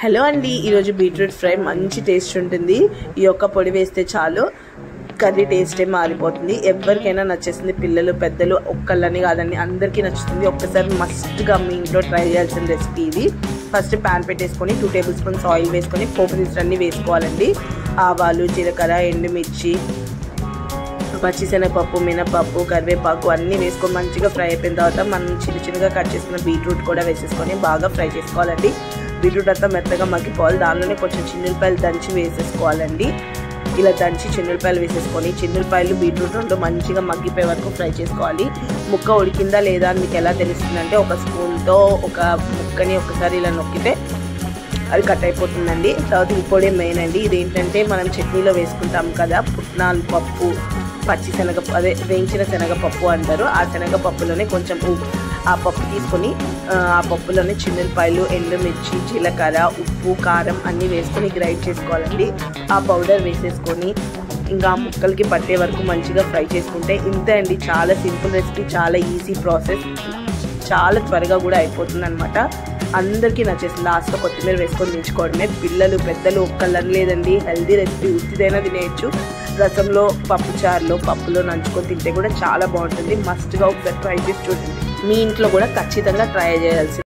Hello అండి, ఈరోజు beetroot fry మంచి టేస్ట్ ఉంటుంది. ఈ ఒక్క పొడి వేస్తే చాలు కర్రీ టేస్టే మారిపోతుంది. ఎవరికైనా నచ్చేస్తుంది, పిల్లలు పెద్దలు ఒక్కళ్ళని కాదండి, అందరికీ నచ్చుతుంది. ఒక్కసారి మస్ట్గా మీ ఇంట్లో ట్రై చేయాల్సిన రెసిపీ ఇది. ఫస్ట్ ప్యాన్ పెట్టేసుకొని 2 టేబుల్ స్పూన్స్ ఆయిల్ వేసుకొని పోపు దినుసులన్నీ వేసుకోవాలండి. ఆవాలు, జీలకర్ర, ఎండుమిర్చి, పచ్చిశనగపప్పు, మినపప్పు, కరివేపాకు అన్నీ వేసుకొని మంచిగా ఫ్రై అయిపోయిన తర్వాత మనం చిన్నగా కట్ చేసుకున్న బీట్రూట్ కూడా వేసేసుకొని బాగా ఫ్రై చేసుకోవాలండి. బీట్రూట్ అంతా మెత్తగా మగ్గిపోవాలి. దానిలోనే కొంచెం చిన్నులపాయలు దంచి వేసేసుకోవాలండి. ఇలా దంచి చిన్నులపాయలు వేసేసుకొని చిన్నులపాయలు బీట్రూట్ రెండు మంచిగా మగ్గిపోయే వరకు ఫ్రై చేసుకోవాలి. ముక్క ఉడికిందా లేదా అని మీకు ఎలా తెలుస్తుందంటే ఒక స్పూన్తో ఒక ముక్కని ఒకసారి ఇలా నొక్కితే అది కట్ అయిపోతుందండి. తర్వాత ఈ పొడి మెయిన్ అండి. ఇదేంటంటే మనం చట్నీలో వేసుకుంటాం కదా, పుట్నాలు పప్పు, పచ్చిశనగపప్పు, అదే వేయించిన శనగపప్పు అంటారు. ఆ శనగపప్పులోనే కొంచెం ఆ పప్పు తీసుకొని ఆ పప్పులోనే చిన్నులపాయలు, ఎండుమిర్చి, జీలకర్ర, ఉప్పు, కారం అన్నీ వేసుకొని గ్రైండ్ చేసుకోవాలండి. ఆ పౌడర్ వేసేసుకొని ఇంకా ముక్కలకి పట్టే వరకు మంచిగా ఫ్రై చేసుకుంటే ఇంతే అండి. చాలా సింపుల్ రెసిపీ, చాలా ఈజీ ప్రాసెస్, చాలా త్వరగా కూడా అయిపోతుంది అనమాట. అందరికీ నచ్చేస్తుంది. లాస్ట్లో కొత్తిమీర వేసుకొని దించుకోవడమే. పిల్లలు పెద్దలు ఒక్కళ్ళని లేదండి, హెల్దీ రెసిపీ. ఉత్తిదైనా తినేయచ్చు. రసంలో, పప్పుచారులో, పప్పులో నంచుకొని తింటే కూడా చాలా బాగుంటుంది. మస్ట్గా ఒకసారి ట్రై చేసి చూడండి. మీ ఇంట్లో కూడా ఖచ్చితంగా ట్రై చేయాల్సింది.